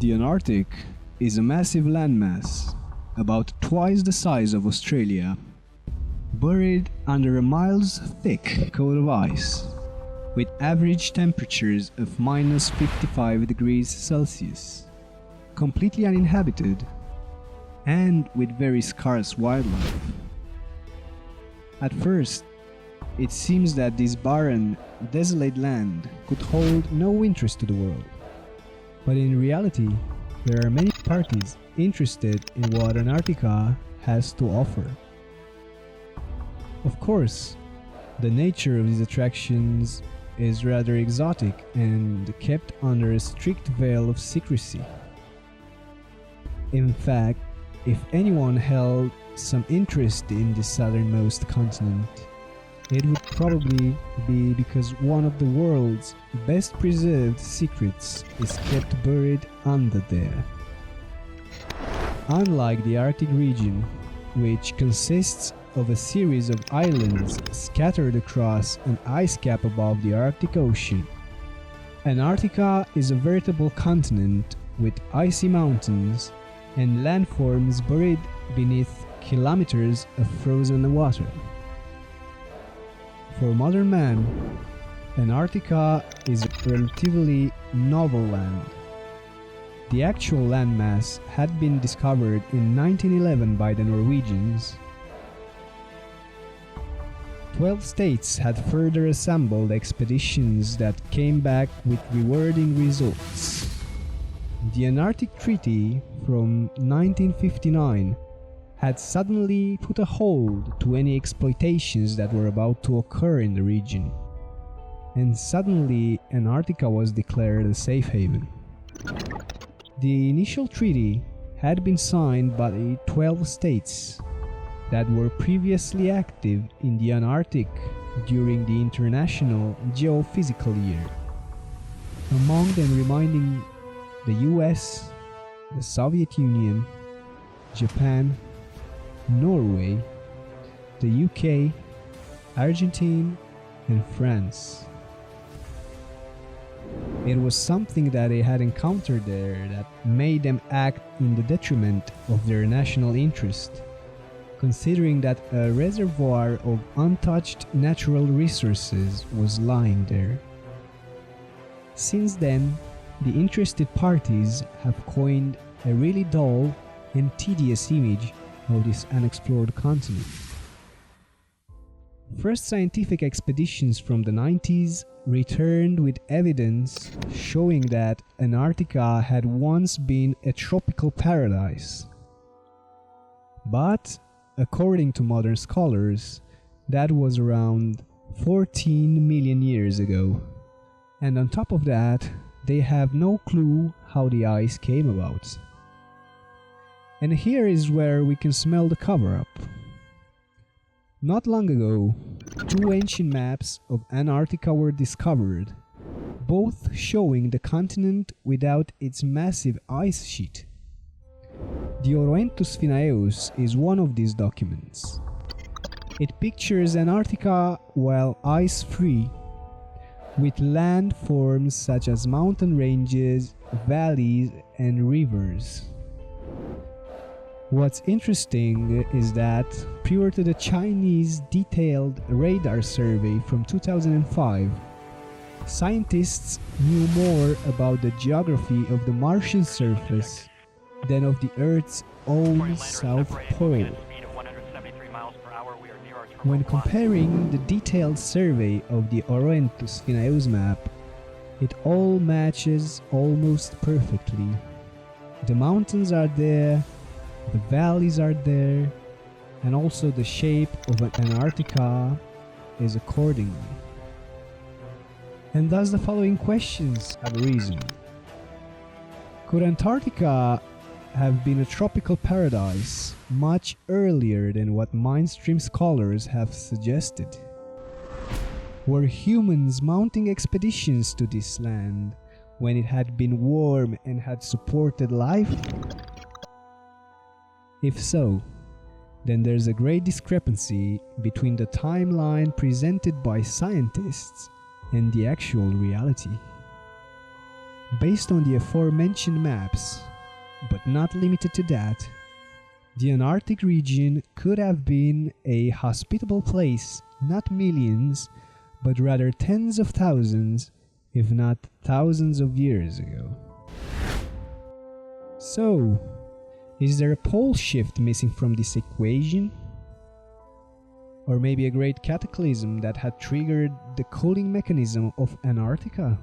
The Antarctic is a massive landmass, about twice the size of Australia, buried under a miles-thick coat of ice, with average temperatures of minus 55 degrees Celsius, completely uninhabited, and with very scarce wildlife. At first, it seems that this barren, desolate land could hold no interest to the world. But in reality, there are many parties interested in what Antarctica has to offer. Of course, the nature of these attractions is rather exotic and kept under a strict veil of secrecy. In fact, if anyone held some interest in the southernmost continent, it would probably be because one of the world's best preserved secrets is kept buried under there. Unlike the Arctic region, which consists of a series of islands scattered across an ice cap above the Arctic Ocean, Antarctica is a veritable continent with icy mountains and landforms buried beneath kilometers of frozen water. For modern man, Antarctica is a relatively novel land. The actual landmass had been discovered in 1911 by the Norwegians. 12 states had further assembled expeditions that came back with rewarding results. The Antarctic Treaty from 1959 had suddenly put a hold to any exploitations that were about to occur in the region, and suddenly Antarctica was declared a safe haven. The initial treaty had been signed by the 12 states that were previously active in the Antarctic during the International Geophysical Year, among them reminding the US, the Soviet Union, Japan, Norway, the UK, Argentina, and France. It was something that they had encountered there that made them act in the detriment of their national interest, considering that a reservoir of untouched natural resources was lying there. Since then, the interested parties have coined a really dull and tedious image of this unexplored continent. First scientific expeditions from the 90s returned with evidence showing that Antarctica had once been a tropical paradise. But, according to modern scholars, that was around 14 million years ago. And on top of that, they have no clue how the ice came about. And here is where we can smell the cover-up. Not long ago, two ancient maps of Antarctica were discovered, both showing the continent without its massive ice sheet. The Oroentus Finaeus is one of these documents. It pictures Antarctica while ice-free, with landforms such as mountain ranges, valleys, and rivers. What's interesting is that, prior to the Chinese detailed radar survey from 2005, scientists knew more about the geography of the Martian surface than of the Earth's own South Pole. When comparing the detailed survey of the Oroentus Finaeus map, it all matches almost perfectly. The mountains are there, the valleys are there, and also the shape of Antarctica is accordingly. And thus the following questions have arisen. Could Antarctica have been a tropical paradise much earlier than what mainstream scholars have suggested? Were humans mounting expeditions to this land when it had been warm and had supported life? If so, then there's a great discrepancy between the timeline presented by scientists and the actual reality. Based on the aforementioned maps, but not limited to that, the Antarctic region could have been a hospitable place not millions, but rather tens of thousands, if not thousands of years ago. So, is there a pole shift missing from this equation? Or maybe a great cataclysm that had triggered the cooling mechanism of Antarctica?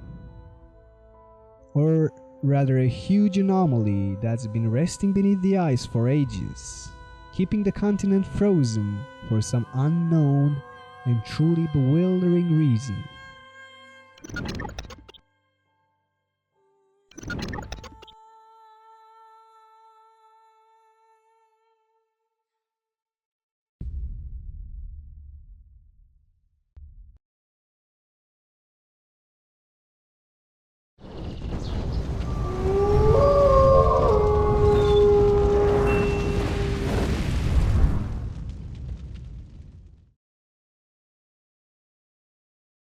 Or rather a huge anomaly that's been resting beneath the ice for ages, keeping the continent frozen for some unknown and truly bewildering reason?